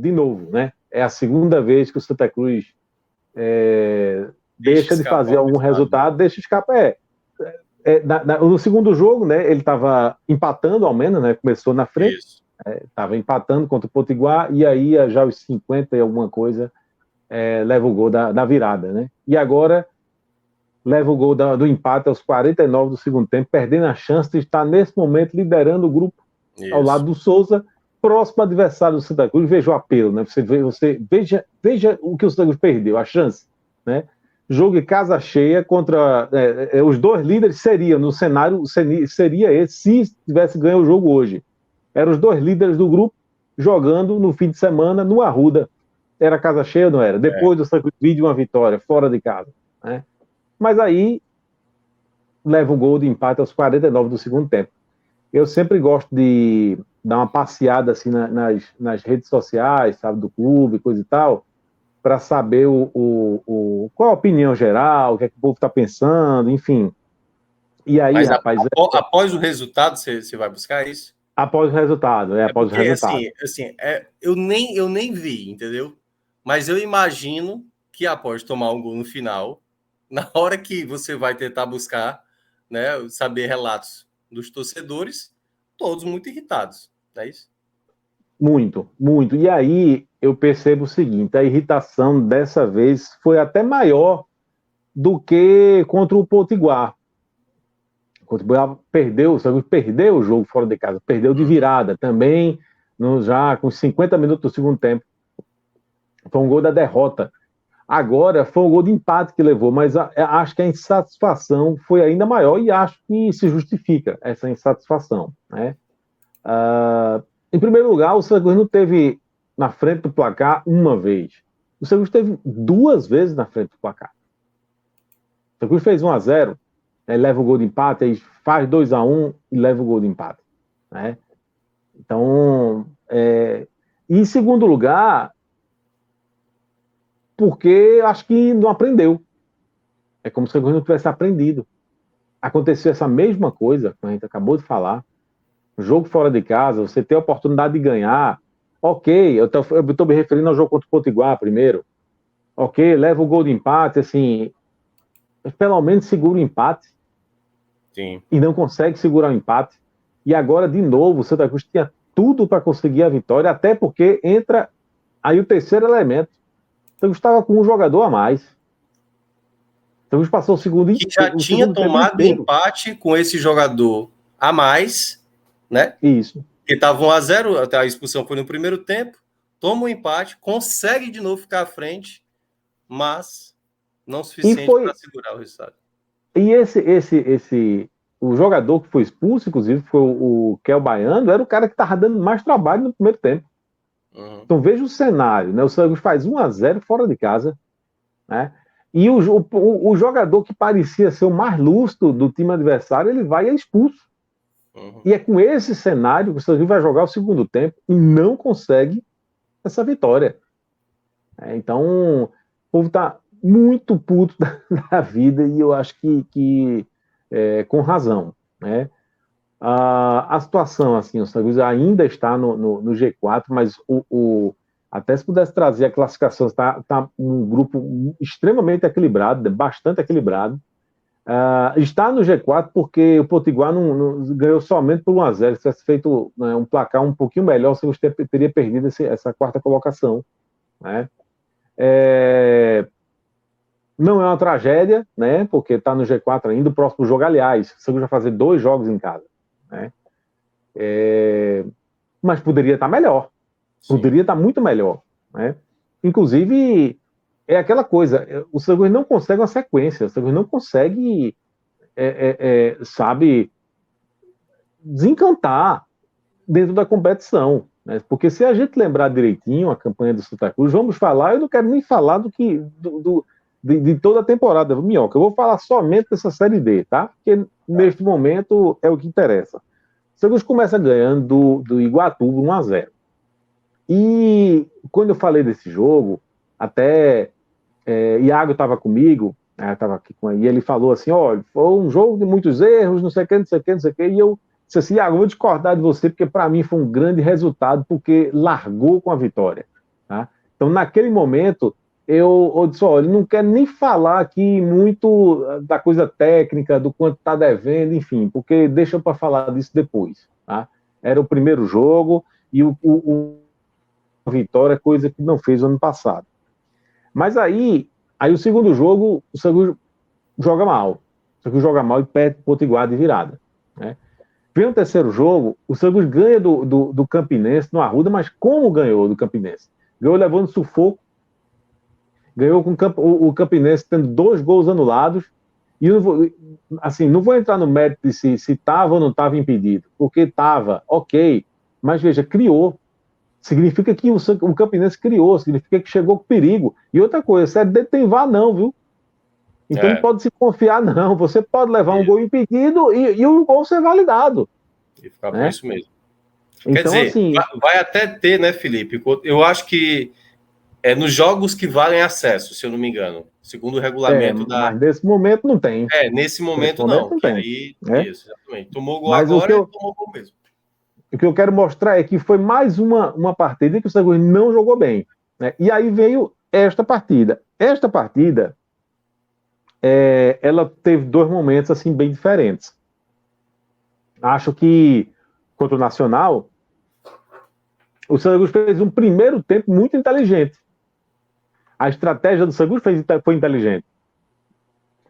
de novo, né? É a segunda vez que o Santa Cruz deixa de fazer algum resultado, deixa escapar. No segundo jogo, né, ele estava empatando ao menos, né, começou na frente, estava empatando contra o Potiguar, e aí já os 50 e alguma coisa leva o gol da virada, né? E agora leva o gol do empate aos 49 do segundo tempo, perdendo a chance de estar nesse momento liderando o grupo ao lado do Souza, próximo adversário do Santa Cruz. Veja o apelo, né? Veja o que o Santa Cruz perdeu, a chance, né? Jogo em casa cheia contra os dois líderes seriam, no cenário, seria esse, se tivesse ganho o jogo hoje. Eram os dois líderes do grupo jogando no fim de semana no Arruda. Era casa cheia ou não era? Depois do Santa Cruz vir de uma vitória, fora de casa, né? Mas aí leva o gol de empate aos 49 do segundo tempo. Eu sempre gosto de dar uma passeada assim nas redes sociais, sabe, do clube, coisa e tal, para saber qual a opinião geral, o que é que o povo está pensando, enfim. E aí, mas rapaz... após o resultado, você vai buscar isso? Após o resultado, após porque, o resultado. Assim, eu nem vi, entendeu? Mas eu imagino que após tomar um gol no final, na hora que você vai tentar buscar, né, saber relatos dos torcedores, todos muito irritados, não é isso? Muito, muito. E aí eu percebo o seguinte, a irritação dessa vez foi até maior do que contra o Potiguar. O Potiguar perdeu o jogo fora de casa, perdeu de virada também, já com 50 minutos do segundo tempo. Foi um gol da derrota. Agora foi um gol de empate que levou, mas acho que a insatisfação foi ainda maior e acho que se justifica essa insatisfação, né? Em primeiro lugar, o Santa Cruz não teve na frente do placar uma vez. O Santa Cruz teve duas vezes na frente do placar. O Santa Cruz fez 1-0, leva o gol de empate, aí faz 2-1 e leva o gol de empate, né? Então, e em segundo lugar, porque acho que não aprendeu. É como se o Santa Cruz não tivesse aprendido. Aconteceu essa mesma coisa, como a gente acabou de falar. Jogo fora de casa, você tem a oportunidade de ganhar. Ok, eu estou me referindo ao jogo contra o Potiguar primeiro. Ok, leva o gol de empate, assim, pelo menos segura o empate. Sim. E não consegue segurar o empate. E agora, de novo, o Santa Cruz tinha tudo para conseguir a vitória, até porque entra aí o terceiro elemento. O Santa Cruz estava com um jogador a mais. O Santa Cruz passou o segundo que já tinha tomado empate com esse jogador a mais, né? Isso. Que estava 1-0, até a expulsão foi no primeiro tempo, toma um empate, consegue de novo ficar à frente, mas não o suficiente para segurar o resultado. E o jogador que foi expulso, inclusive, foi o Kel Baiano, era o cara que estava dando mais trabalho no primeiro tempo. Uhum. Então veja o cenário, né? O Santa Cruz faz 1-0 fora de casa, né? E o jogador que parecia ser o mais lúcido do time adversário, ele vai e é expulso. Uhum. E é com esse cenário que o Santa Cruz vai jogar o segundo tempo e não consegue essa vitória. Então, o povo está muito puto da vida e eu acho que com razão, né? A situação, assim, o Santa Cruz ainda está no G4, mas até se pudesse trazer a classificação, está um grupo extremamente equilibrado, bastante equilibrado. Está no G4 porque o Potiguar não ganhou somente por 1-0. Se tivesse feito, né, um placar um pouquinho melhor, o Santa Cruz teria perdido essa quarta colocação, né? Não é uma tragédia, né? Porque está no G4 ainda. O próximo jogo, aliás, o Santa Cruz vai fazer 2 jogos em casa, né? Mas poderia estar melhor. Sim. Poderia estar muito melhor, né? Inclusive, é aquela coisa, o Santa Cruz não consegue uma sequência, o Santa Cruz não consegue, sabe, desencantar dentro da competição, né? Porque se a gente lembrar direitinho a campanha do Santa Cruz, vamos falar, eu não quero nem falar de toda a temporada, Minhoca, eu vou falar somente dessa Série D, tá? Porque neste momento é o que interessa. O Santa Cruz começa ganhando do Iguatu 1-0. E quando eu falei desse jogo, até Iago estava comigo, estava aqui e ele falou assim, olha, foi um jogo de muitos erros, não sei o que, não sei o que, não sei o que, e eu disse assim, Iago, eu vou discordar de você, porque para mim foi um grande resultado, porque largou com a vitória. Tá? Então, naquele momento, eu disse, olha, ele não quer nem falar aqui muito da coisa técnica, do quanto está devendo, enfim, porque deixa para falar disso depois. Tá? Era o primeiro jogo e o vitória, coisa que não fez no ano passado. Mas aí o segundo jogo, o Santos joga mal. O Santos joga mal e perde o Potiguar de virada. Né? Vem o terceiro jogo, o Santos ganha do Campinense no Arruda, mas como ganhou do Campinense? Ganhou levando sufoco, ganhou com o Campinense tendo 2 gols anulados, e não vou entrar no mérito de se estava ou não estava impedido, porque estava, ok, mas veja, criou. Significa que o Campinense criou, significa que chegou com perigo. E outra coisa, Série D tem VAR não, viu? Então não pode se confiar não, você pode levar um gol impedido e o gol ser validado. E ficar por isso mesmo. Então, quer dizer, assim, vai até ter, né, Felipe? Eu acho que é nos jogos que valem acesso, se eu não me engano. Segundo o regulamento Mas nesse momento não tem. Nesse momento não. Não tem. Aí, isso, exatamente. Tomou gol mas agora e tomou gol mesmo. O que eu quero mostrar é que foi mais uma partida que o Santos não jogou bem. Né? E aí veio esta partida. Esta partida, ela teve 2 momentos assim bem diferentes. Acho que contra o Nacional, o Santos fez um primeiro tempo muito inteligente. A estratégia do Santos foi inteligente.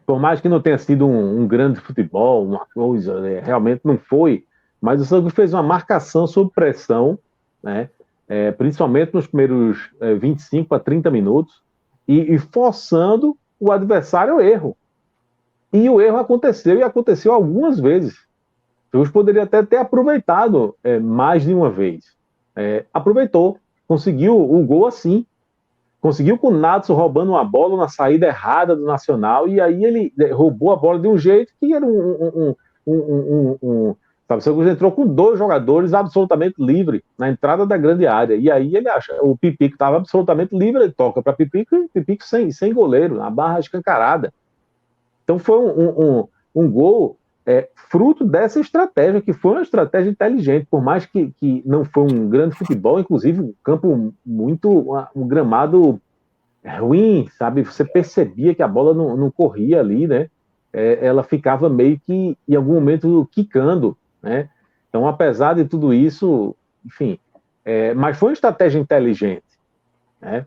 Por mais que não tenha sido um grande futebol, uma coisa, realmente não foi, mas o Santos fez uma marcação sob pressão, né? Principalmente nos primeiros 25 a 30 minutos, e forçando o adversário ao erro. E o erro aconteceu, e aconteceu algumas vezes. O Santos poderia até ter aproveitado mais de uma vez. Aproveitou, conseguiu o gol assim. Conseguiu com o Nadson roubando uma bola na saída errada do Nacional, e aí ele roubou a bola de um jeito que era sabe, o Santos entrou com 2 jogadores absolutamente livres na entrada da grande área, e aí ele acha, o Pipico estava absolutamente livre, ele toca para Pipico, e Pipico sem goleiro, na barra escancarada. Então foi um gol fruto dessa estratégia, que foi uma estratégia inteligente, por mais que não foi um grande futebol, inclusive um campo um gramado ruim, sabe? Você percebia que a bola não corria ali, né? Ela ficava meio que, em algum momento, quicando, né? Então, apesar de tudo isso, enfim, mas foi uma estratégia inteligente, né?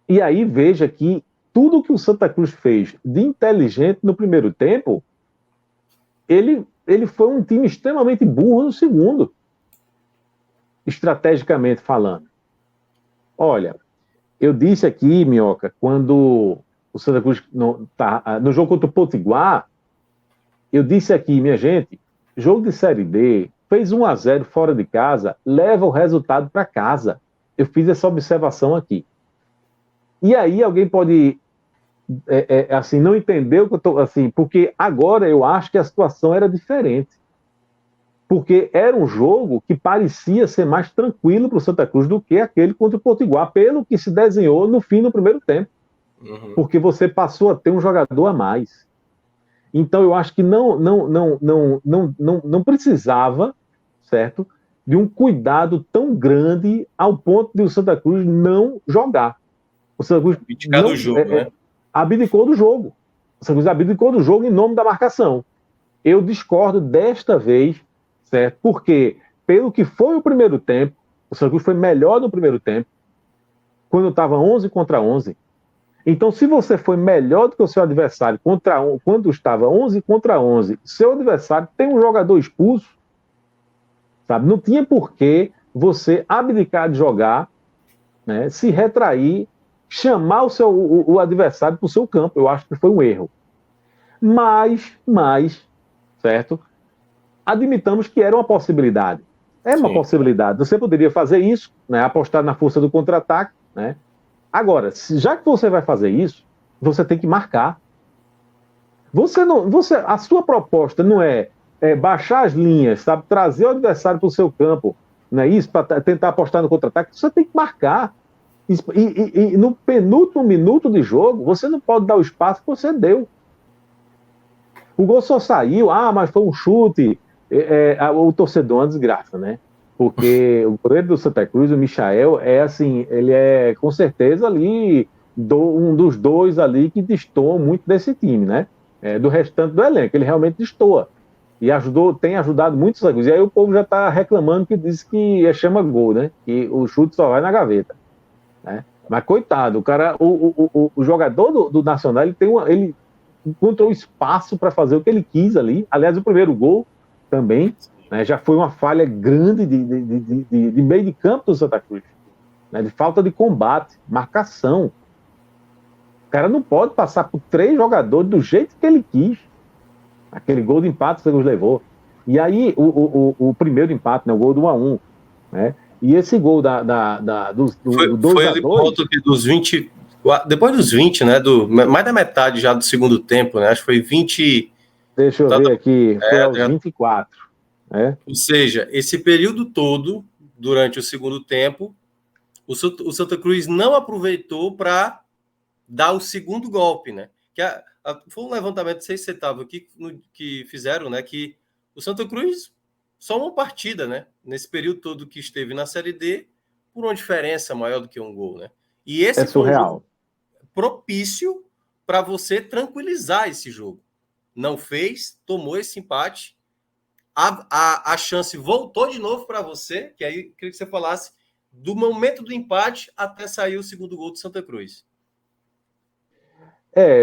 E aí, veja que tudo que o Santa Cruz fez de inteligente no primeiro tempo, ele foi um time extremamente burro no segundo, estrategicamente falando. Olha, eu disse aqui, Minhoca, quando o Santa Cruz no jogo contra o Potiguar, eu disse aqui, minha gente, jogo de Série D, fez 1-0 fora de casa, leva o resultado para casa. Eu fiz essa observação aqui. E aí alguém pode assim, não entendeu que eu tô, assim, porque agora eu acho que a situação era diferente. Porque era um jogo que parecia ser mais tranquilo para o Santa Cruz do que aquele contra o Potiguar, pelo que se desenhou no fim do primeiro tempo. Uhum. Porque você passou a ter um jogador a mais. Então eu acho que não precisava, certo, de um cuidado tão grande ao ponto de o Santa Cruz não jogar. O Santa Cruz abdicou do jogo. O Santa Cruz abdicou do jogo em nome da marcação. Eu discordo desta vez, certo? Porque, pelo que foi o primeiro tempo, o Santa Cruz foi melhor no primeiro tempo, quando estava 11 contra 11. Então, se você foi melhor do que o seu adversário quando estava 11 contra 11, seu adversário tem um jogador expulso, sabe? Não tinha por que você abdicar de jogar, né? Se retrair, chamar o adversário para o seu campo. Eu acho que foi um erro. Mas, certo? Admitamos que era uma possibilidade. Era uma possibilidade. Você poderia fazer isso, né? Apostar na força do contra-ataque, né? Agora, já que você vai fazer isso, você tem que marcar. A sua proposta não é baixar as linhas, sabe? Trazer o adversário para o seu campo, não é isso? Para tentar apostar no contra-ataque. Você tem que marcar. E no penúltimo minuto de jogo, você não pode dar o espaço que você deu. O gol só saiu, mas foi um chute. O torcedor é uma desgraça, né? Porque o goleiro do Santa Cruz, o Michael, é assim, ele é com certeza ali um dos dois ali que destoam muito desse time, né? Do restante do elenco, ele realmente destoa. E tem ajudado muito o Santa Cruz. E aí o povo já está reclamando que diz que chama gol, né? Que o chute só vai na gaveta, né? Mas coitado, o cara, o jogador do Nacional, ele encontrou espaço para fazer o que ele quis ali. Aliás, o primeiro gol também, né, já foi uma falha grande de meio de campo do Santa Cruz, né, de falta de combate, marcação. O cara não pode passar por 3 jogadores do jeito que ele quis. Aquele gol de empate que o Santa Cruz levou. E aí, o primeiro empate, né, o gol do 1-1, né? E esse gol do 2-2... Foi dos 20... Depois dos 20, né? Mais da metade já do segundo tempo, né? Acho que foi 20... Deixa eu ver aqui. Foi aos 24. Né? Ou seja, esse período todo, durante o segundo tempo, o Santa Cruz não aproveitou para dar o segundo golpe, né? Foi um levantamento, não sei se você estava aqui, que fizeram, né? Que o Santa Cruz, só uma partida, né? Nesse período todo que esteve na Série D, por uma diferença maior do que um gol, né? E esse foi um jogo propício para você tranquilizar esse jogo. Não fez, tomou esse empate, a chance voltou de novo para você, que aí queria que você falasse do momento do empate até sair o segundo gol do Santa Cruz.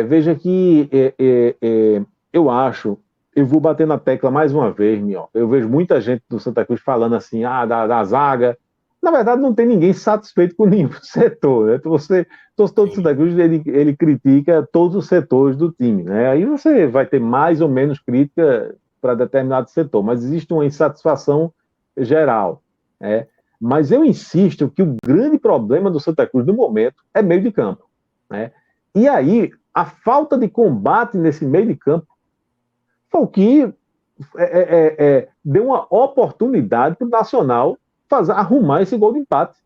Veja que eu acho, eu vou bater na tecla mais uma vez, eu vejo muita gente do Santa Cruz falando assim, da zaga. Na verdade, não tem ninguém satisfeito com nenhum setor, né? Torcedor do Santa Cruz, ele critica todos os setores do time, né? Aí você vai ter mais ou menos crítica para determinado setor, mas existe uma insatisfação geral, né? Mas eu insisto que o grande problema do Santa Cruz no momento é meio de campo, né? E aí, a falta de combate nesse meio de campo foi o que deu uma oportunidade para o Nacional arrumar esse gol de empate.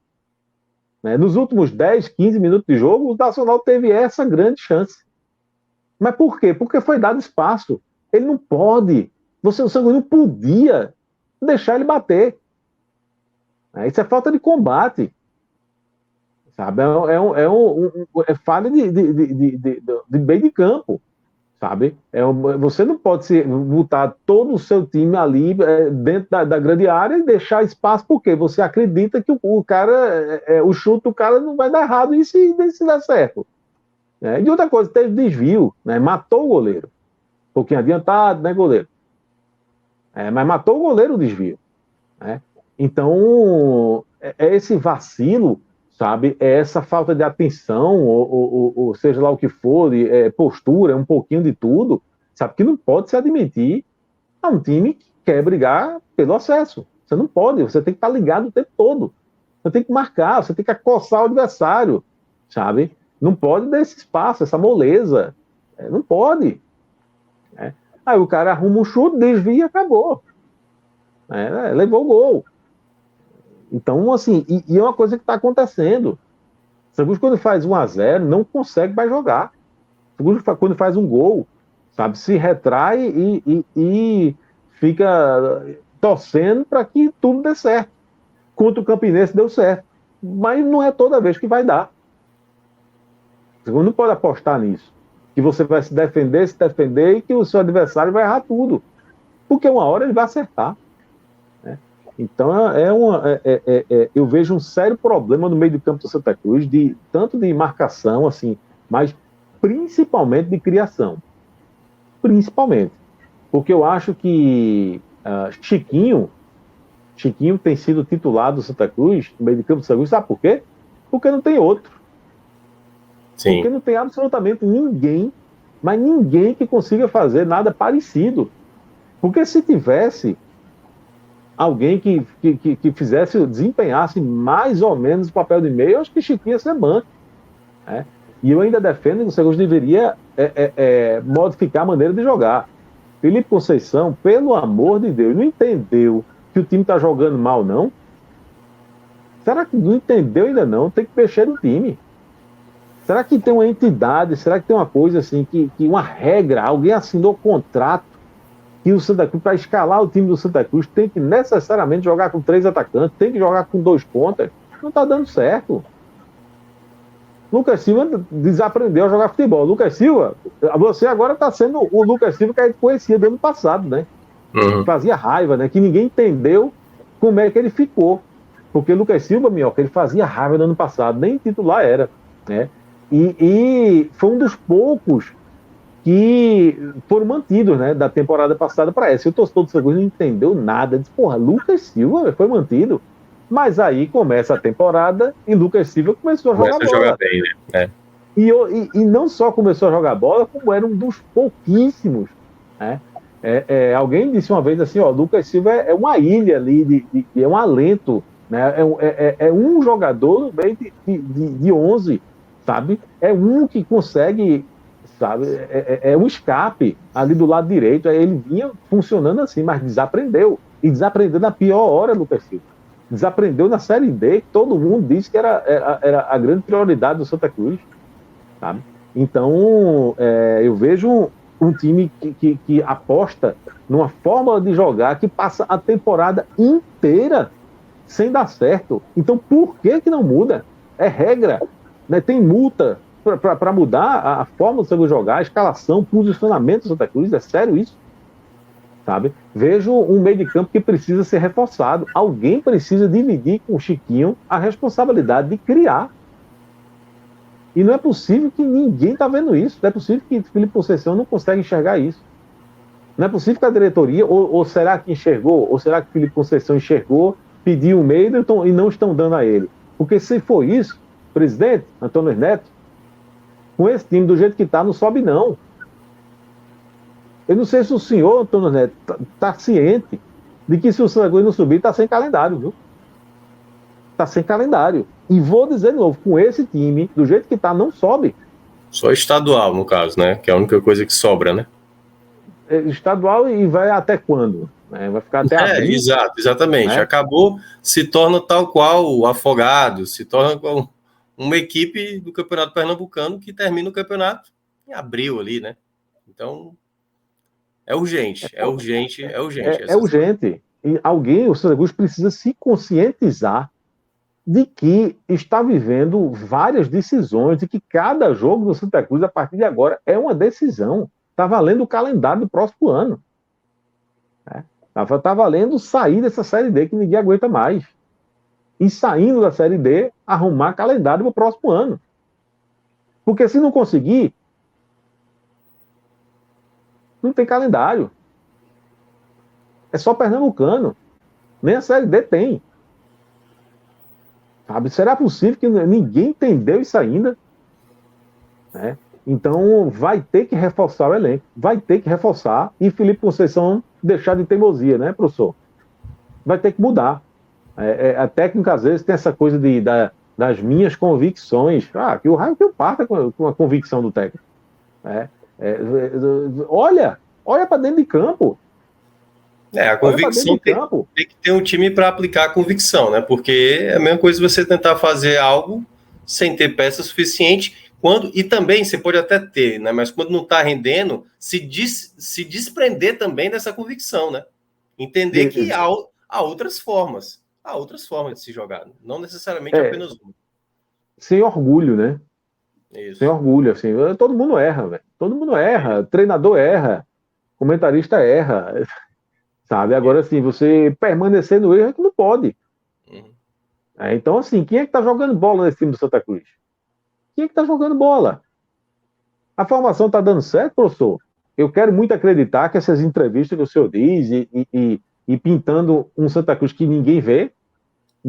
Né? Nos últimos 10, 15 minutos de jogo, o Nacional teve essa grande chance. Mas por quê? Porque foi dado espaço. Ele não pode. O Santa não podia deixar ele bater. Isso é falta de combate. Sabe? É falha de meio de campo, sabe? Você não pode botar todo o seu time ali dentro da grande área e deixar espaço, porque você acredita que o cara, o chute do cara não vai dar errado e se der certo. Né? E outra coisa, teve desvio, né? Matou o goleiro. Um pouquinho adiantado, né, goleiro? Mas matou o goleiro o desvio. Né? Então, esse vacilo, sabe? Essa falta de atenção, ou seja lá o que for, postura, um pouquinho de tudo, sabe? Que não pode se admitir a um time que quer brigar pelo acesso. Você não pode, você tem que estar ligado o tempo todo. Você tem que marcar, você tem que acossar o adversário, sabe? Não pode dar esse espaço, essa moleza. Não pode. Né? Aí o cara arruma um chute, desvia e acabou. Levou o gol. Então, assim, e é uma coisa que está acontecendo. O Santa Cruz, quando faz 1-0, não consegue mais jogar. O Santa Cruz, quando faz um gol, sabe, se retrai e fica torcendo para que tudo dê certo. Contra o Campinense deu certo. Mas não é toda vez que vai dar. O Santa Cruz não pode apostar nisso. Que você vai se defender e que o seu adversário vai errar tudo. Porque uma hora ele vai acertar. Então, eu vejo um sério problema no meio do campo do Santa Cruz, tanto de marcação, assim, mas principalmente de criação. Principalmente. Porque eu acho que Chiquinho tem sido titular do Santa Cruz, no meio do campo do Santa Cruz, sabe por quê? Porque não tem outro. Sim. Porque não tem absolutamente ninguém, mas ninguém que consiga fazer nada parecido. Porque se tivesse alguém que desempenhasse mais ou menos o papel de meio, eu acho que Chiquinho ia ser banco. Né? E eu ainda defendo que o Santa Cruz deveria modificar a maneira de jogar. Felipe Conceição, pelo amor de Deus, não entendeu que o time está jogando mal, não? Será que não entendeu ainda não? Tem que mexer no time. Será que tem uma entidade, será que tem uma coisa assim, que uma regra, alguém assinou contrato que o Santa Cruz, para escalar o time do Santa Cruz, tem que necessariamente jogar com 3 atacantes, tem que jogar com 2 pontas. Não está dando certo. Lucas Silva desaprendeu a jogar futebol. Lucas Silva, você agora está sendo o Lucas Silva que a gente conhecia do ano passado, né? Fazia raiva, né? Que ninguém entendeu como é que ele ficou. Porque Lucas Silva, Minhoca, ele fazia raiva no ano passado, nem titular era, né? E foi um dos poucos que foram mantidos, né, da temporada passada para essa. E o torcedor do Santa Cruz não entendeu nada. Disse, porra, Lucas Silva foi mantido. Mas aí começa a temporada e Lucas Silva começou a jogar bola. Jogar bem, né? E não só começou a jogar bola, como era um dos pouquíssimos, né? Alguém disse uma vez assim, ó, Lucas Silva é uma ilha ali, é um alento, né? É um jogador no meio de 11, sabe? É um que consegue, sabe? É um escape ali do lado direito. Aí ele vinha funcionando assim, mas desaprendeu. E desaprendeu na pior hora, Lucas Silva. Desaprendeu na Série D, que todo mundo disse que era a grande prioridade do Santa Cruz, sabe? Então, eu vejo um time que aposta numa fórmula de jogar que passa a temporada inteira sem dar certo. Então, por que não muda? É regra, né? Tem multa para mudar a forma de jogar, a escalação, o posicionamento do Santa Cruz. É sério isso? Sabe? Vejo um meio de campo que precisa ser reforçado. Alguém precisa dividir com o Chiquinho a responsabilidade de criar. E não é possível que ninguém está vendo isso. Não é possível que Felipe Conceição não consegue enxergar isso. Não é possível que a diretoria, ou será que enxergou, ou será que Felipe Conceição enxergou, pediu um meio e não estão dando a ele. Porque se for isso, presidente Antônio Neto, com esse time do jeito que está, não sobe não. Eu não sei se o senhor, Antônio Neto, está ciente de que se o Santa Cruz não subir, está sem calendário, viu? Está sem calendário. E vou dizer de novo, com esse time, do jeito que está, não sobe. Só estadual, no caso, né? Que é a única coisa que sobra, né? Estadual e vai até quando? Vai ficar até abril? Exatamente. Né? Acabou, se torna tal qual o Afogados, se torna uma equipe do Campeonato Pernambucano que termina o campeonato em abril ali, né? Então, é urgente. É urgente. E o Santa Cruz precisa se conscientizar de que está vivendo várias decisões, de que cada jogo do Santa Cruz, a partir de agora, é uma decisão. Está valendo o calendário do próximo ano. Está valendo sair dessa Série D que ninguém aguenta mais. E saindo da Série D, arrumar calendário para o próximo ano. Porque se não conseguir, não tem calendário. É só pernambucano. Nem a Série D tem. Sabe? Será possível que ninguém entendeu isso ainda? Né? Então, vai ter que reforçar o elenco. Vai ter que reforçar. E Felipe Conceição deixar de teimosia, né, professor? Vai ter que mudar. A técnica, às vezes, tem essa coisa das minhas convicções. Que o raio que eu parta com a convicção do técnico. Olha para dentro de campo. A convicção tem que ter um time para aplicar a convicção, né? Porque é a mesma coisa você tentar fazer algo sem ter peça suficiente, e também você pode até ter, né? Mas quando não está rendendo, se desprender também dessa convicção, né? Entender que há outras formas de se jogar, não necessariamente apenas uma. Sem orgulho, né? Isso. Sem orgulho, assim. Todo mundo erra, velho. Todo mundo erra. Treinador erra. Comentarista erra. Sabe? Agora, assim, você permanecer no erro é que não pode. Então, assim, quem é que está jogando bola nesse time do Santa Cruz? Quem é que está jogando bola? A formação está dando certo, professor? Eu quero muito acreditar que essas entrevistas que o senhor diz e pintando um Santa Cruz que ninguém vê, o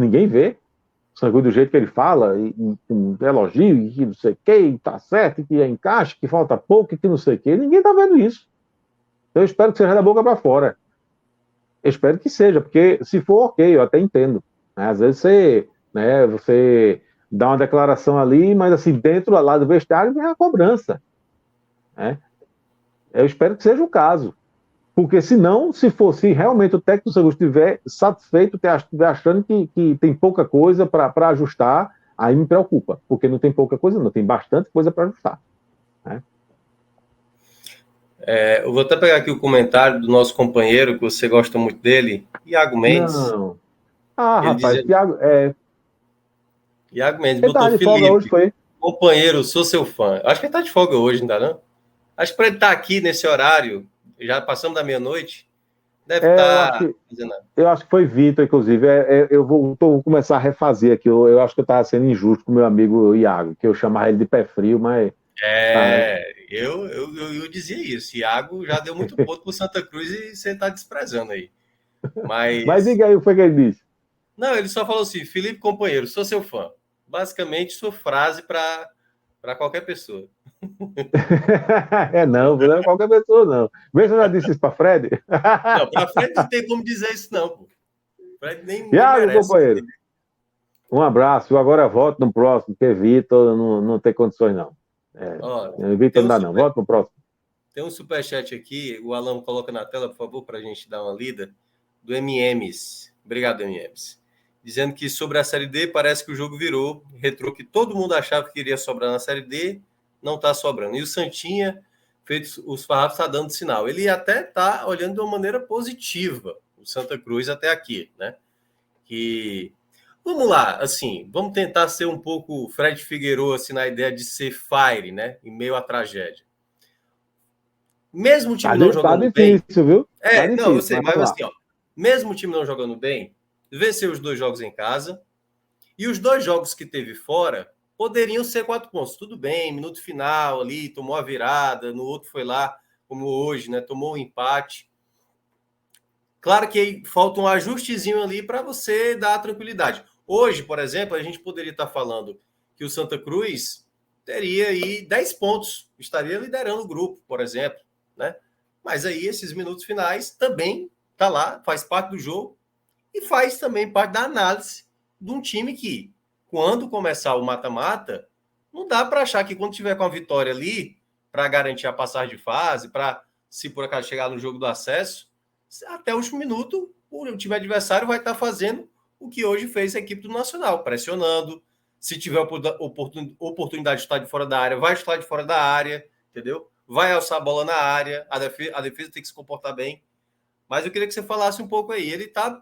Santa Cruz do jeito que ele fala, e com elogio, e que não sei o que, tá certo, que é encaixe, que falta pouco, que não sei o que, ninguém está vendo isso. Eu espero que seja da boca para fora. Eu espero que seja, porque se for ok, eu até entendo. Né? Às vezes você dá uma declaração ali, mas assim, dentro lá do vestiário vem a cobrança. Né? Eu espero que seja o caso. Porque senão, se realmente o técnico do Santa Cruz estiver satisfeito, estiver achando que tem pouca coisa para ajustar, aí me preocupa. Porque não tem pouca coisa, não, tem bastante coisa para ajustar. Né? Eu vou até pegar aqui o comentário do nosso companheiro, que você gosta muito dele, Iago Mendes. Não. Ah, Ele rapaz, dizendo, Thiago, Iago Mendes ele botou tava de folga hoje, Felipe, foi? companheiro, sou seu fã. Acho que ele tá de folga hoje, ainda não? Acho que para ele estar aqui nesse horário, já passamos da meia-noite, deve Eu acho estar que fazendo nada. Eu acho que foi Vitor, inclusive. Vou começar a refazer aqui. Eu acho que eu estava sendo injusto com o meu amigo Iago, que eu chamava ele de pé frio, mas. Tá. Eu dizia isso. Iago já deu muito ponto pro Santa Cruz e você tá desprezando aí. Mas Mas diga aí o que foi que ele disse. não, ele só falou assim: Felipe, companheiro, sou seu fã. Basicamente, sua frase para qualquer pessoa. Não é qualquer pessoa, não. Vê se eu já disse isso para Fred. Não, para frente não tem como dizer isso, não, pô. Fred nem Iago, merece. companheiro, um abraço. Eu agora volto no próximo, porque Vitor não tem condições, não. Ó, Vitor tem não um dá, não. super, Volto no próximo. tem um superchat aqui, o Alan coloca na tela, por favor, para a gente dar uma lida, do MMs. Obrigado, MMs. Dizendo que sobre a Série D, parece que o jogo virou. Retrô que todo mundo achava que iria sobrar na Série D, não está sobrando. E o Santinha, feito os farrapos, está dando sinal. Ele até está olhando de uma maneira positiva, o Santa Cruz até aqui, né? Que vamos lá, assim, vamos tentar ser um pouco Fred Figueiredo assim, na ideia de ser fire, né? Em meio à tragédia. Mesmo o time não Tá jogando bem, difícil, viu? Tá não, eu difícil, sei, mas mas vamos lá. assim, ó, mesmo o time não jogando bem, venceu os 2 jogos em casa e os 2 jogos que teve fora poderiam ser 4 pontos. Tudo bem, minuto final ali, tomou a virada, no outro foi lá, como hoje, né? Tomou um empate. Claro que falta um ajustezinho ali para você dar tranquilidade. Hoje, por exemplo, a gente poderia estar falando que o Santa Cruz teria aí 10 pontos, estaria liderando o grupo, por exemplo, né? Mas aí esses minutos finais também tá lá, faz parte do jogo e faz também parte da análise de um time que, quando começar o mata-mata, não dá para achar que quando tiver com a vitória ali, para garantir a passagem de fase, para se por acaso chegar no jogo do acesso, até o último minuto o time adversário vai estar fazendo o que hoje fez a equipe do Nacional, pressionando. Se tiver oportunidade de estar de fora da área, vai estar de fora da área, entendeu? Vai alçar a bola na área, a defesa tem que se comportar bem. Mas eu queria que você falasse um pouco aí. Ele está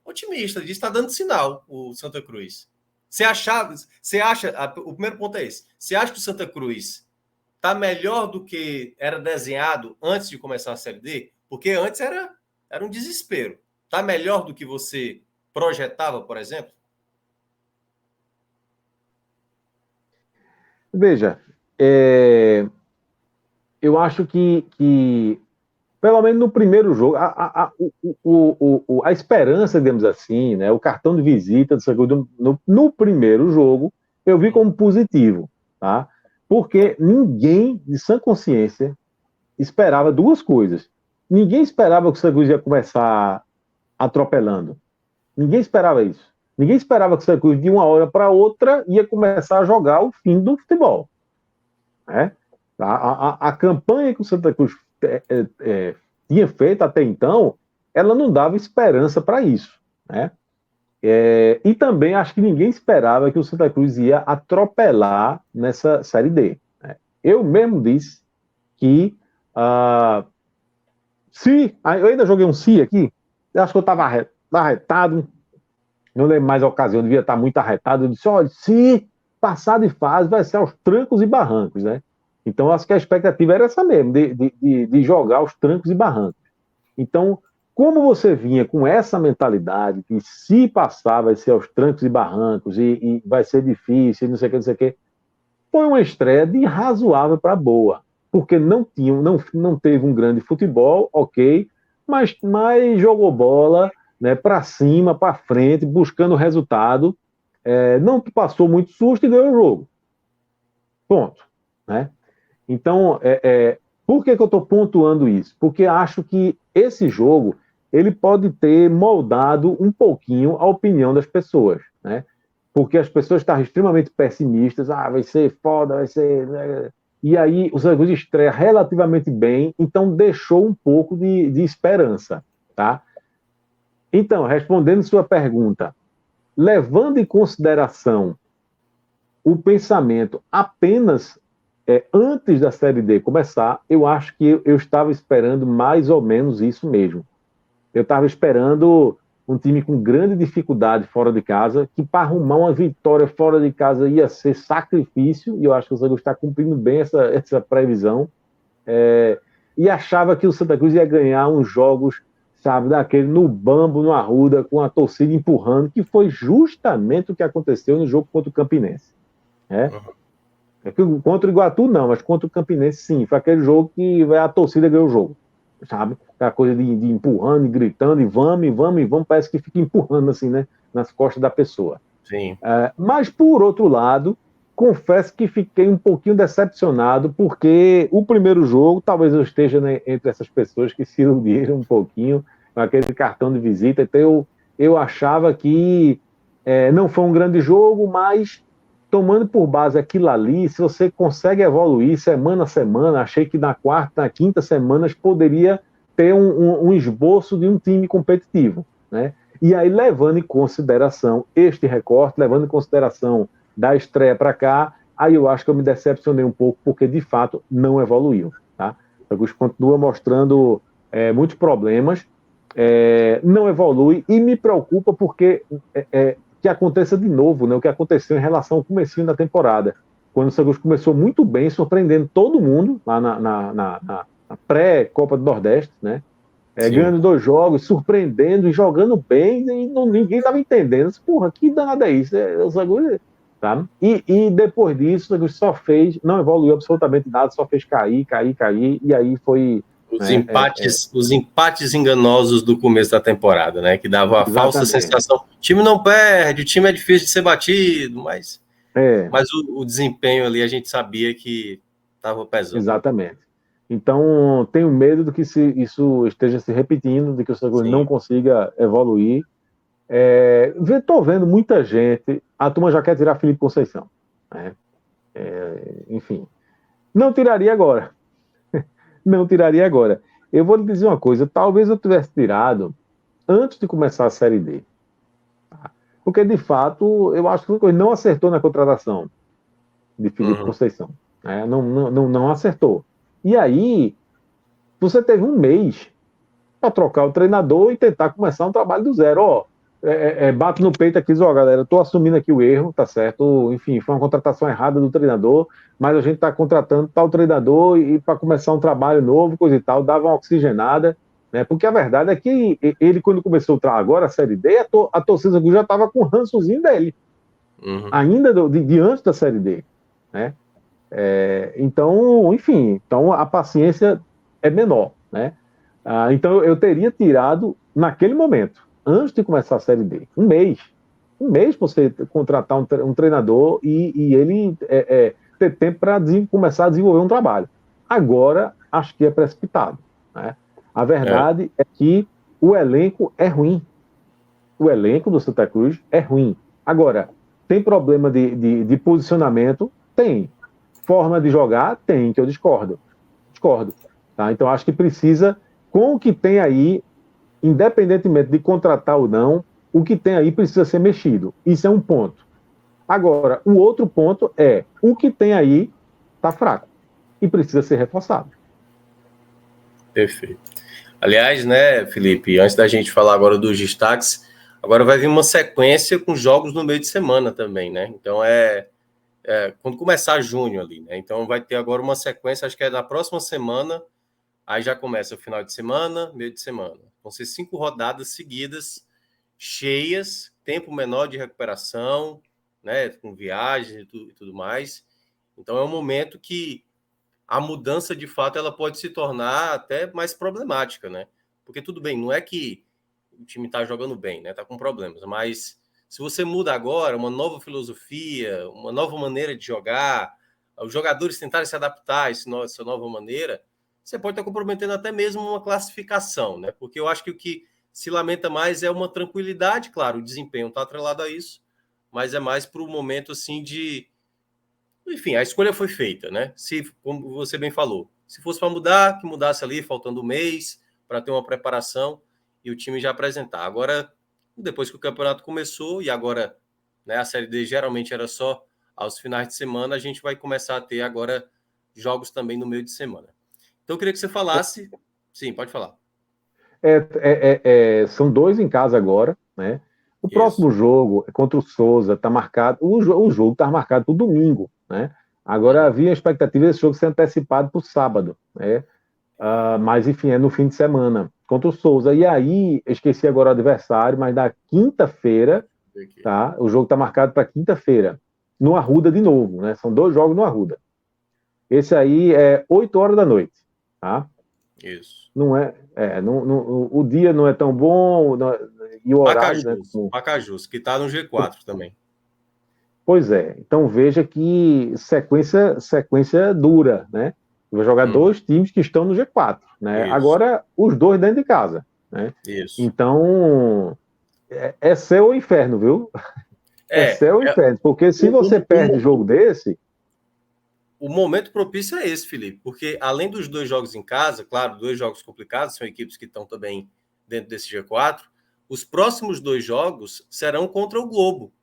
otimista, diz que está dando sinal o Santa Cruz. Você acha, o primeiro ponto é esse. Você acha que o Santa Cruz está melhor do que era desenhado antes de começar a Série D? Porque antes era um desespero. Está melhor do que você projetava, por exemplo? Veja, eu acho que pelo menos no primeiro jogo, a esperança, digamos assim, né, o cartão de visita do Santa Cruz no primeiro jogo, eu vi como positivo, tá? Porque ninguém de sã consciência esperava duas coisas. Ninguém esperava que o Santa Cruz ia começar atropelando. Ninguém esperava isso. Ninguém esperava que o Santa Cruz, de uma hora para outra, ia começar a jogar o fim do futebol. Né? A campanha que o Santa Cruz tinha feito até então, ela não dava esperança para isso. Né? E também acho que ninguém esperava que o Santa Cruz ia atropelar nessa Série D. Né? Eu mesmo disse que se. Eu ainda joguei um si aqui, eu acho que eu estava arretado, não lembro mais a ocasião, devia estar muito arretado. Eu disse: olha, se passar de fase, vai ser aos trancos e barrancos, né? Então, acho que a expectativa era essa mesmo, de jogar aos trancos e barrancos. Então, como você vinha com essa mentalidade, que se passar vai ser aos trancos e barrancos, e vai ser difícil, não sei o que, não sei o que, foi uma estreia de razoável para boa, porque não teve um grande futebol, ok, mas jogou bola, né, para cima, para frente, buscando resultado, não passou muito susto e ganhou o jogo. Ponto. Né? Então, por que eu estou pontuando isso? Porque acho que esse jogo ele pode ter moldado um pouquinho a opinião das pessoas, né? Porque as pessoas estavam extremamente pessimistas, vai ser foda, vai ser... Né? E aí o Santa Cruz estreia relativamente bem, então deixou um pouco de esperança, tá? Então, respondendo sua pergunta, levando em consideração o pensamento apenas antes da Série D começar, eu acho que eu estava esperando mais ou menos isso mesmo. Eu estava esperando um time com grande dificuldade fora de casa, que para arrumar uma vitória fora de casa ia ser sacrifício, e eu acho que o Santa Cruz está cumprindo bem essa previsão. E achava que o Santa Cruz ia ganhar uns jogos, sabe, daquele no bambo, no arruda, com a torcida empurrando, que foi justamente o que aconteceu no jogo contra o Campinense. Né? Contra o Iguatu, não, mas contra o Campinense, sim. Foi aquele jogo que a torcida ganhou o jogo, sabe? Aquela coisa de empurrando e gritando, e vamos, parece que fica empurrando assim, né? Nas costas da pessoa. Sim. Mas, por outro lado, confesso que fiquei um pouquinho decepcionado, porque o primeiro jogo, talvez eu esteja, né, entre essas pessoas que se iludiram um pouquinho com aquele cartão de visita, então eu achava que não foi um grande jogo, mas tomando por base aquilo ali, se você consegue evoluir semana a semana, achei que na quarta, na quinta semana poderia ter um esboço de um time competitivo, né? E aí, levando em consideração este recorte, levando em consideração da estreia para cá, aí eu acho que eu me decepcionei um pouco, porque de fato não evoluiu, tá? O Augusto continua mostrando muitos problemas, não evolui, e me preocupa porque que aconteça de novo, né, o que aconteceu em relação ao comecinho da temporada, quando o Santos começou muito bem, surpreendendo todo mundo lá na pré-Copa do Nordeste, né? Ganhando 2 jogos, surpreendendo e jogando bem, e ninguém estava entendendo. Porra, que danada é isso? O Santos, tá? E depois disso, o Santos só fez, não evoluiu absolutamente nada, só fez cair, e aí foi. Os empates enganosos do começo da temporada, né? Que dava a falsa sensação. O time não perde, o time é difícil de ser batido, mas o desempenho ali a gente sabia que estava pesando. Exatamente. Então, tenho medo de que isso esteja se repetindo, de que o Santos não consiga evoluir. Estou vendo muita gente, a turma já quer tirar Felipe Conceição. Né? Enfim, não tiraria agora. Não tiraria agora. Eu vou lhe dizer uma coisa, talvez eu tivesse tirado antes de começar a Série D. Porque, de fato, eu acho que o Santos não acertou na contratação de Felipe Conceição. Né? Não acertou. E aí, você teve um mês para trocar o treinador e tentar começar um trabalho do zero. Ó, bate no peito aqui, ó, galera, estou assumindo aqui o erro, tá certo? Enfim, foi uma contratação errada do treinador, mas a gente está contratando tal treinador e para começar um trabalho novo, coisa e tal, dava uma oxigenada, né? Porque a verdade é que ele, quando começou agora a Série D, a torcida já estava com o rançozinho dele, ainda de antes da Série D, né? Então, enfim, então a paciência é menor, né? Então eu teria tirado naquele momento, antes de começar a Série D, um mês para você contratar um treinador e ele ter tempo para começar a desenvolver um trabalho. Agora, acho que é precipitado, né? A verdade é que o elenco é ruim. O elenco do Santa Cruz é ruim. Agora, tem problema de posicionamento? Tem. Forma de jogar? Tem, que eu discordo. Tá? Então, acho que precisa, com o que tem aí, independentemente de contratar ou não, o que tem aí precisa ser mexido. Isso é um ponto. Agora, o outro ponto é, o que tem aí está fraco e precisa ser reforçado. Perfeito. Aliás, né, Felipe, antes da gente falar agora dos destaques, agora vai vir uma sequência com jogos no meio de semana também, né? Então quando começar junho ali, né? Então vai ter agora uma sequência, acho que é na próxima semana, aí já começa o final de semana, meio de semana. Vão ser 5 rodadas seguidas, cheias, tempo menor de recuperação, né? Com viagens e tudo mais. Então é um momento que a mudança, de fato, ela pode se tornar até mais problemática, né? Porque tudo bem, não é que o time está jogando bem, né? Está com problemas, mas se você muda agora, uma nova filosofia, uma nova maneira de jogar, os jogadores tentarem se adaptar a essa nova maneira, você pode estar comprometendo até mesmo uma classificação, né? Porque eu acho que o que se lamenta mais é uma tranquilidade, claro, o desempenho está atrelado a isso, mas é mais para o momento, assim, de... Enfim, a escolha foi feita, né? Se, como você bem falou, se fosse para mudar, que mudasse ali, faltando um mês, para ter uma preparação e o time já apresentar. Agora, depois que o campeonato começou, e agora, né, a Série D geralmente era só aos finais de semana, a gente vai começar a ter agora jogos também no meio de semana. Então, eu queria que você falasse... Sim, pode falar. São 2 em casa agora, né? O próximo jogo é contra o Souza, está marcado. O jogo está marcado para o domingo, né? Agora havia a expectativa desse jogo ser antecipado para o sábado, né? Mas enfim, é no fim de semana contra o Souza. E aí, eu esqueci agora o adversário, mas na quinta-feira, tá? O jogo está marcado para quinta-feira, no Arruda de novo, né? São 2 jogos no Arruda. Esse aí é 8 horas da noite, tá? Isso. Não é, o dia não é tão bom, e o horário... Pacajus, que está no G4 também. Pois é, então veja que sequência dura, né? Vai jogar 2 times que estão no G4, né? Isso. Agora, os 2 dentro de casa, né? Isso. Então, é céu ou inferno, viu? É céu ou inferno, porque se você perde jogo desse... O momento propício é esse, Felipe, porque além dos 2 jogos em casa, claro, 2 jogos complicados, são equipes que estão também dentro desse G4, os próximos 2 jogos serão contra o Globo,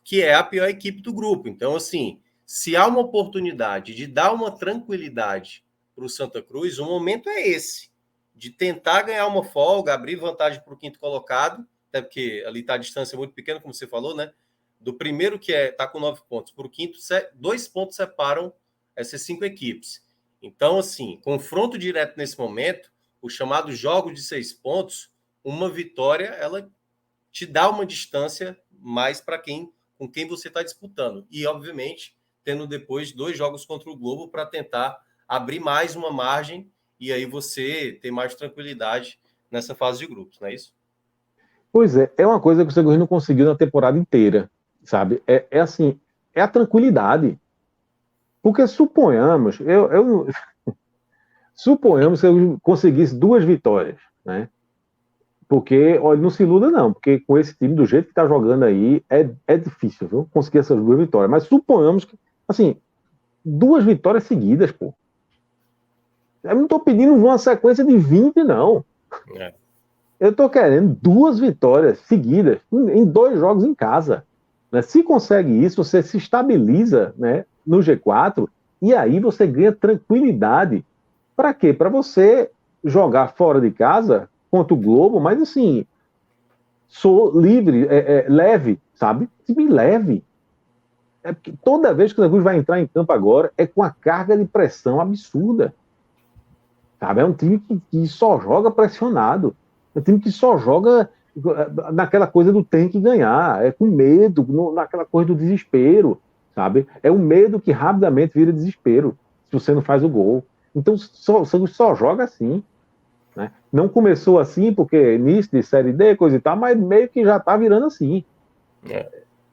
que é a pior equipe do grupo. Então, assim, se há uma oportunidade de dar uma tranquilidade para o Santa Cruz, o momento é esse, de tentar ganhar uma folga, abrir vantagem para o 5º colocado, até porque ali está a distância muito pequena, como você falou, né? Do primeiro, que está com 9 pontos, para o 5º, 2 pontos separam essas 5 equipes. Então, assim, confronto direto nesse momento, o chamado jogo de 6 pontos, uma vitória, ela te dá uma distância mais para com quem você está disputando. E, obviamente, tendo depois 2 jogos contra o Globo para tentar abrir mais uma margem e aí você ter mais tranquilidade nessa fase de grupos, não é isso? Pois é uma coisa que o Santa Cruz não conseguiu na temporada inteira, sabe? Assim, é a tranquilidade. Porque suponhamos, suponhamos que eu conseguisse 2 vitórias, né? Porque, olha, não se iluda não, porque com esse time, do jeito que tá jogando aí, é difícil, viu? Conseguir essas 2 vitórias. Mas suponhamos que, assim, 2 vitórias seguidas, pô. Eu não tô pedindo uma sequência de 20, não. Eu tô querendo 2 vitórias seguidas, em 2 jogos em casa. Né? Se consegue isso, você se estabiliza, né, no G4, e aí você ganha tranquilidade. Para quê? Para você jogar fora de casa contra o Globo, mas assim, sou livre, leve, sabe? Time leve. É porque toda vez que o Santa Cruz vai entrar em campo agora, é com a carga de pressão absurda. Sabe? É um time que só joga pressionado. É um time que só joga naquela coisa do tem que ganhar, é com medo, naquela coisa do desespero, sabe? É um medo que rapidamente vira desespero se você não faz o gol. Então, só joga assim. Né? Não começou assim porque início de Série D, coisa e tal, mas meio que já tá virando assim.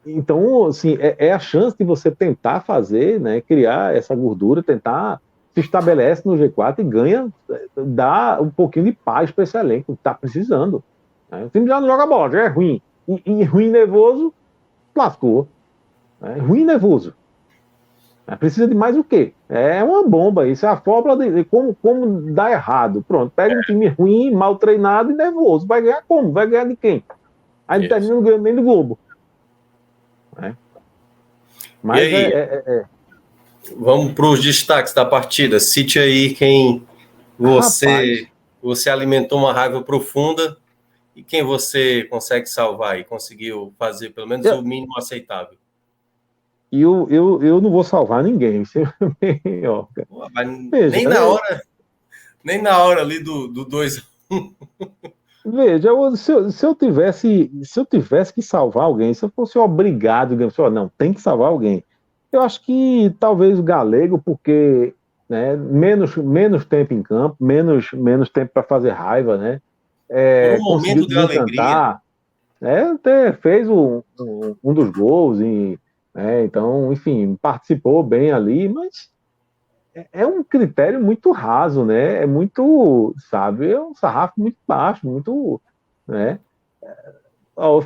Então, assim, é a chance de você tentar fazer, né, criar essa gordura, tentar se estabelece no G4 e ganha, dá um pouquinho de paz para esse elenco que tá precisando. O time já não joga bola, já é ruim. E ruim nervoso, lascou. Ruim e nervoso. Precisa de mais o quê? É uma bomba. Isso é a fórmula de como dar errado. Pronto, pega um time ruim, mal treinado e nervoso. Vai ganhar como? Vai ganhar de quem? Aí não termina não ganhando nem do Globo. Mas e aí, vamos para os destaques da partida. Cite aí quem você alimentou uma raiva profunda e quem você consegue salvar e conseguiu fazer pelo menos o mínimo aceitável. E eu não vou salvar ninguém. Nem na hora ali do 2-1. Veja, se eu tivesse que salvar alguém, se eu fosse obrigado, não, tem que salvar alguém. Eu acho que talvez o Galego, porque, né, menos tempo em campo, menos tempo para fazer raiva, né? Conseguiu desencantar, até fez um dos gols, então, enfim, participou bem ali, mas é um critério muito raso, né? É muito, sabe, é um sarrafo muito baixo, muito, né?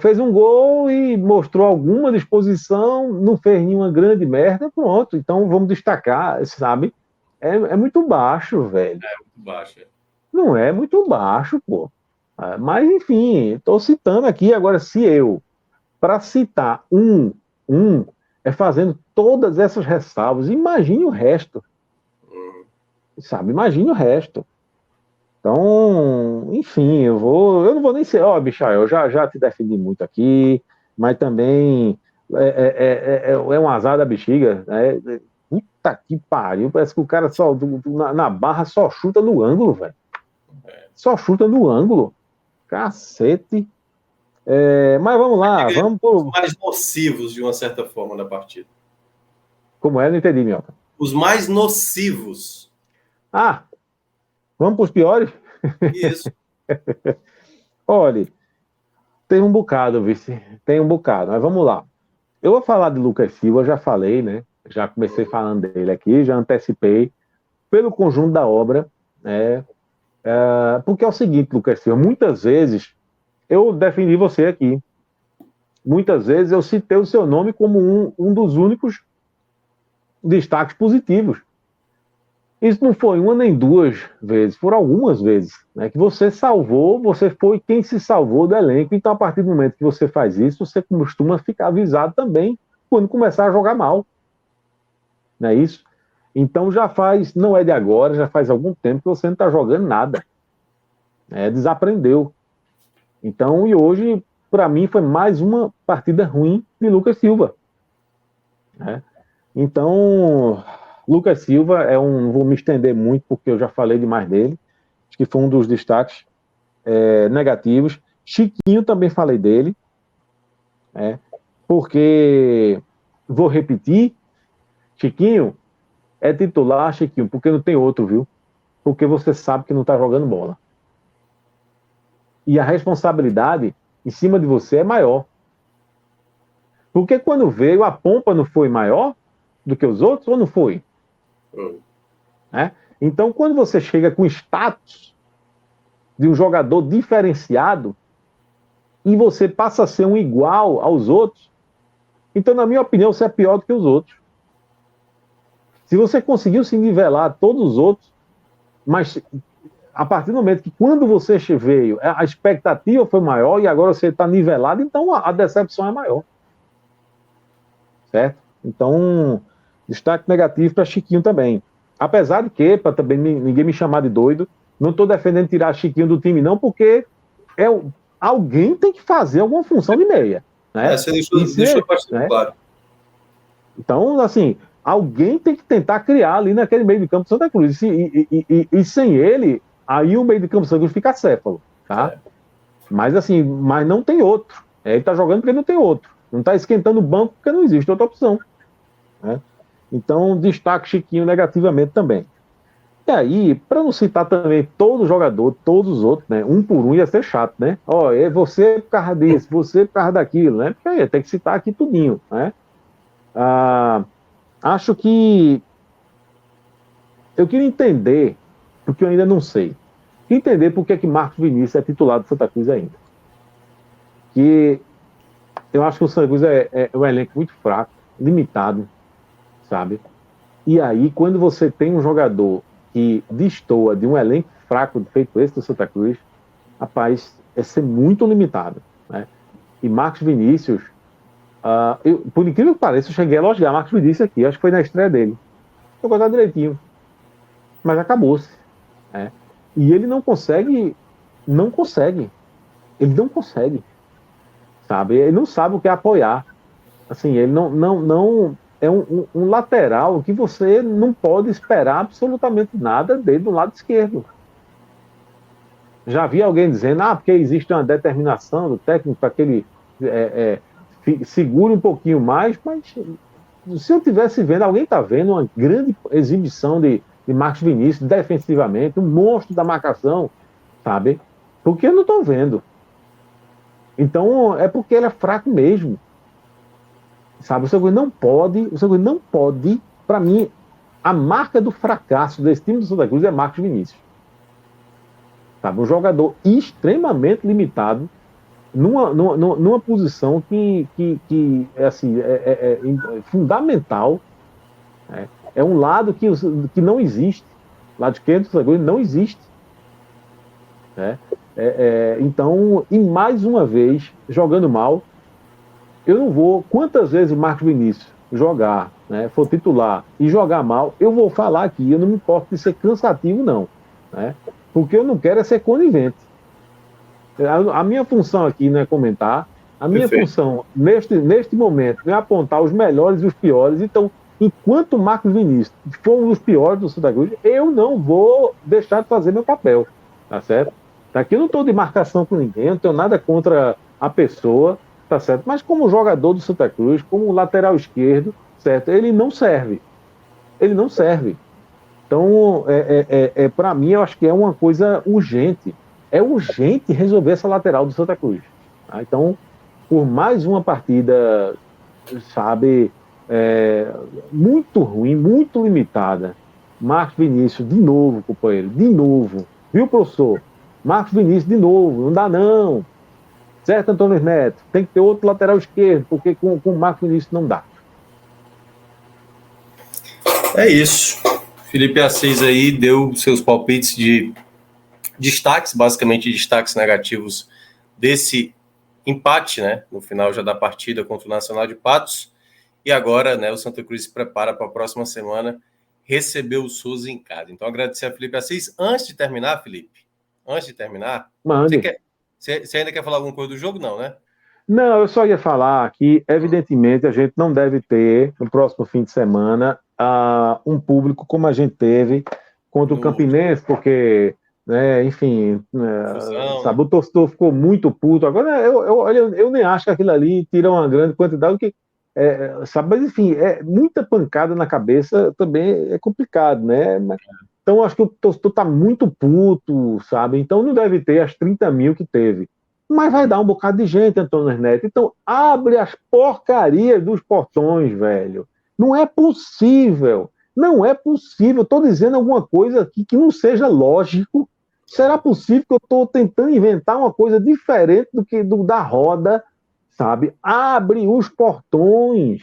Fez um gol e mostrou alguma disposição, não fez nenhuma grande merda, pronto. Então vamos destacar, sabe? É muito baixo, velho. É muito baixo. Não é muito baixo, pô. Mas enfim, estou citando aqui agora, se eu, para citar é fazendo todas essas ressalvas, imagine o resto. sabe? Imagine o resto. Então, enfim, eu não vou nem ser, Michael, eu já te defendi muito aqui, mas também é um azar da bexiga, né? Puta que pariu, parece que o cara só na barra só chuta no ângulo, velho. Só chuta no ângulo. Cacete. Mas vamos lá, vamos por... Os mais nocivos, de uma certa forma, da partida. Como é? Não entendi, Minhoca. Os mais nocivos. Vamos para os piores? Isso. Olha, tem um bocado, vice. Tem um bocado, mas vamos lá. Eu vou falar de Lucas Silva, já falei, né? Já comecei falando dele aqui, já antecipei pelo conjunto da obra, né? Porque é o seguinte, Lucas Silva, muitas vezes eu defendi você aqui. Muitas vezes eu citei o seu nome como um dos únicos destaques positivos. Isso não foi uma nem duas vezes, foram algumas vezes, né, que você salvou, você foi quem se salvou do elenco. Então, a partir do momento que você faz isso, você costuma ficar avisado também quando começar a jogar mal. Não é isso? Então, não é de agora, já faz algum tempo que você não está jogando nada. Desaprendeu. Então, e hoje, para mim, foi mais uma partida ruim de Lucas Silva. Né? Então, Lucas Silva não vou me estender muito, porque eu já falei demais dele. Acho que foi um dos destaques negativos. Chiquinho também falei dele. Porque, vou repetir, Chiquinho é titular, Chiquinho, porque não tem outro, viu? Porque você sabe que não está jogando bola. E a responsabilidade em cima de você é maior. Porque quando veio, a pompa não foi maior do que os outros, ou não foi? Então, quando você chega com status de um jogador diferenciado e você passa a ser um igual aos outros, então, na minha opinião, você é pior do que os outros. Se você conseguiu se nivelar a todos os outros, mas a partir do momento que quando você veio, a expectativa foi maior e agora você está nivelado, então a decepção é maior. Certo? Então, destaque negativo para Chiquinho também. Apesar de que, para também ninguém me chamar de doido, não estou defendendo tirar Chiquinho do time, não, porque alguém tem que fazer alguma função de meia. Né? Você deixou bastante claro. Então, assim, alguém tem que tentar criar ali naquele meio de campo do Santa Cruz. E sem ele, aí o meio de campo do Santa Cruz fica acéfalo. Tá? Mas assim, não tem outro. Ele está jogando porque não tem outro. Não está esquentando o banco porque não existe outra opção. Né? Então, destaque Chiquinho negativamente também. E aí, para não citar também todo jogador, todos os outros, né? Um por um ia ser chato, né? É você por causa disso, você por causa daquilo, né? Porque aí tem que citar aqui tudinho, né? Acho que eu queria entender, porque eu ainda não sei, entender por que Marcos Vinícius é titular do Santa Cruz ainda. Que eu acho que o Santa Cruz é um elenco muito fraco, limitado, sabe? E aí, quando você tem um jogador que destoa de um elenco fraco feito esse do Santa Cruz, rapaz, é ser muito limitado, né? E Marcos Vinícius, por incrível que pareça, eu cheguei a elogiar Marcos Vinícius aqui, acho que foi na estreia dele. Jogou direitinho, mas acabou-se. Né? E ele não consegue, sabe? Ele não sabe o que é apoiar. Assim, ele não é um lateral que você não pode esperar absolutamente nada dele do lado esquerdo. Já vi alguém dizendo, porque existe uma determinação do técnico para que ele segure um pouquinho mais, mas se eu estivesse vendo, alguém está vendo uma grande exibição de Marcos Vinícius defensivamente, um monstro da marcação, sabe? Porque eu não estou vendo. Então, é porque ele é fraco mesmo. Sabe, o Santa Cruz não pode, para mim, a marca do fracasso desse time do Santa Cruz é Marcos Vinícius. Sabe, um jogador extremamente limitado numa posição que assim, é fundamental. É um lado que não existe. Lado esquerdo do Santa Cruz não existe. Então, e mais uma vez, jogando mal, eu não vou. Quantas vezes o Marcos Vinícius jogar, né, for titular e jogar mal, eu vou falar aqui, eu não me importo de ser cansativo, não. Né? Porque eu não quero é ser conivente. A minha função aqui não é comentar, a minha Perfeito. função neste momento é apontar os melhores e os piores. Então, enquanto o Marcos Vinícius for um dos piores do Santa Cruz, eu não vou deixar de fazer meu papel, tá certo? Aqui eu não estou de marcação com ninguém, não tenho nada contra a pessoa, tá certo? Mas como jogador do Santa Cruz, como lateral esquerdo, certo? Ele não serve. Ele não serve. Então, para mim, eu acho que é uma coisa urgente. É urgente resolver essa lateral do Santa Cruz. Tá? Então, por mais uma partida, sabe, muito ruim, muito limitada. Marcos Vinícius, de novo, companheiro, de novo. Viu, professor? Marcos Vinícius, de novo. Não dá, não. Certo, Antônio Neto? Tem que ter outro lateral esquerdo, porque com o Marcos Vinícius não dá. É isso. Felipe Assis aí deu seus palpites de destaques, basicamente destaques negativos desse empate, né? No final já da partida contra o Nacional de Patos. E agora, né, o Santa Cruz se prepara para a próxima semana receber o Souza em casa. Então, agradecer a Felipe Assis. Antes de terminar, Felipe, você, Mande. quer, você ainda quer falar alguma coisa do jogo? Não, né? Não, eu só ia falar que, evidentemente, a gente não deve ter, no próximo fim de semana, um público como a gente teve contra o No último. Campinense, porque, né, enfim, Confusão, né? sabe, o torcedor ficou muito puto. Agora, eu nem acho que aquilo ali tira uma grande quantidade, que, sabe, mas, enfim, muita pancada na cabeça também é complicado, né? Então, acho que o torcedor está muito puto, sabe? Então, não deve ter as 30 mil que teve. Mas vai dar um bocado de gente, Antônio Neto. Então, abre as porcarias dos portões, velho. Não é possível. Não é possível. Estou dizendo alguma coisa aqui que não seja lógico. Será possível que eu estou tentando inventar uma coisa diferente do que da roda, sabe? Abre os portões,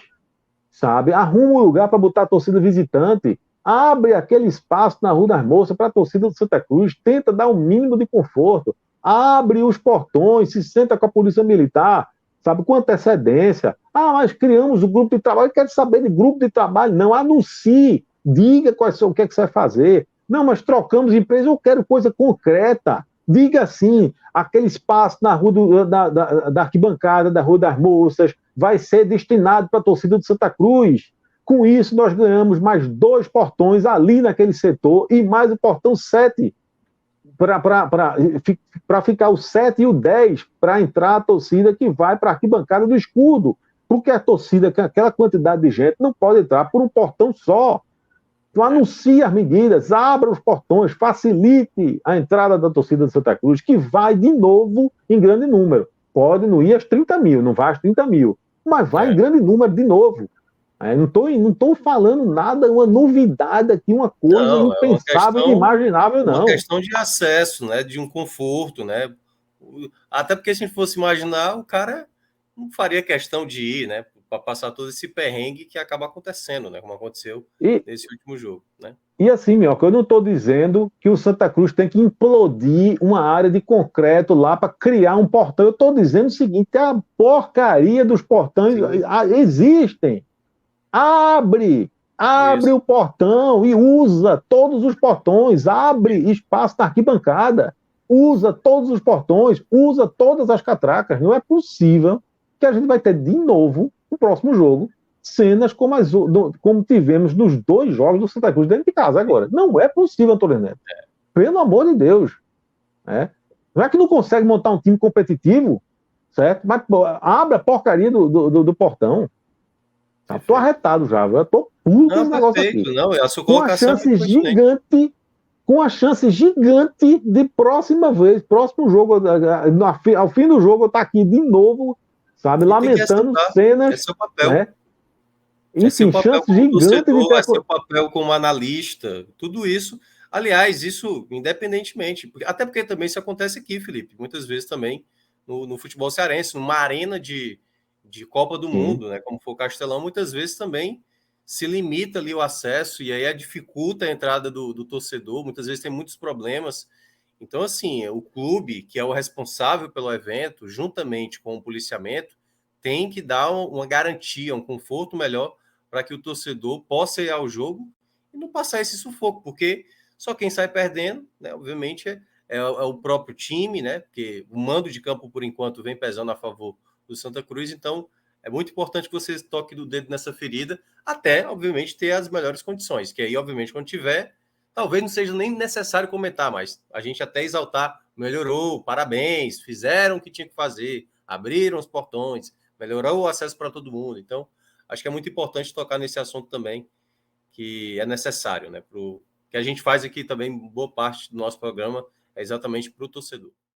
sabe? Arruma um lugar para botar a torcida visitante. Abre aquele espaço na Rua das Moças para a torcida do Santa Cruz. Tenta dar um mínimo de conforto. Abre os portões, se senta com a polícia militar, sabe, com antecedência. Ah, mas criamos o grupo de trabalho. Eu quero saber de grupo de trabalho. Não, anuncie. Diga o que é que você vai fazer. Não, mas trocamos empresa. Eu quero coisa concreta. Diga assim, aquele espaço na rua da arquibancada, da Rua das Moças, vai ser destinado para a torcida de Santa Cruz. Com isso, nós ganhamos mais 2 portões ali naquele setor e mais o portão 7 para ficar o 7 e o 10 para entrar a torcida que vai para a arquibancada do escudo. Porque a torcida, com aquela quantidade de gente, não pode entrar por um portão só. Então, anuncie as medidas, abra os portões, facilite a entrada da torcida de Santa Cruz, que vai de novo em grande número. Pode não ir às 30 mil, não vai às 30 mil, mas vai em grande número de novo. Não estou falando nada, uma novidade aqui, uma coisa Não, é impensável, inimaginável, uma não. questão de acesso, né? De um conforto, né? Até porque se a gente fosse imaginar, o cara não faria questão de ir, né? Para passar todo esse perrengue que acaba acontecendo, né? Como aconteceu E, nesse último jogo, né? e assim, Minhoca, eu não estou dizendo que o Santa Cruz tem que implodir uma área de concreto lá para criar um portão. Eu estou dizendo o seguinte: a porcaria dos portões Sim, existem. Abre, abre isso. o portão e usa todos os portões, abre espaço na arquibancada, usa todos os portões, usa todas as catracas. Não é possível que a gente vai ter de novo, no próximo jogo, cenas como tivemos nos 2 jogos do Santa Cruz dentro de casa agora. Não é possível, Antônio Neto. Pelo amor de Deus. Né? Não é que não consegue montar um time competitivo, certo? Mas pô, abre a porcaria do portão. Estou arretado já, eu estou puto com Não, esse negócio aqui. perfeito. Não, a sua Com a colocação é chance muito pertinente. gigante, com a chance gigante de próxima vez, próximo jogo, ao fim do jogo, eu estar aqui de novo, sabe, E tem que lamentando aceitar. É cenas, seu papel. né? É seu Enfim, papel chance como gigante de torcedor, ter. é seu papel como analista, tudo isso. Aliás, isso independentemente, até porque também isso acontece aqui, Felipe, muitas vezes também no futebol cearense, numa arena de Copa do Sim. Mundo, né, como foi o Castelão, muitas vezes também se limita ali o acesso e aí dificulta a entrada do torcedor, muitas vezes tem muitos problemas. Então, assim, o clube, que é o responsável pelo evento, juntamente com o policiamento, tem que dar uma garantia, um conforto melhor para que o torcedor possa ir ao jogo e não passar esse sufoco, porque só quem sai perdendo, né, obviamente, é o próprio time, né? Porque o mando de campo, por enquanto, vem pesando a favor do Santa Cruz, então é muito importante que você toque do dedo nessa ferida, até, obviamente, ter as melhores condições, que aí, obviamente, quando tiver, talvez não seja nem necessário comentar, mas a gente até exaltar, melhorou, parabéns, fizeram o que tinha que fazer, abriram os portões, melhorou o acesso para todo mundo. Então, acho que é muito importante tocar nesse assunto também, que é necessário, né? Que a gente faz aqui também, boa parte do nosso programa é exatamente para o torcedor.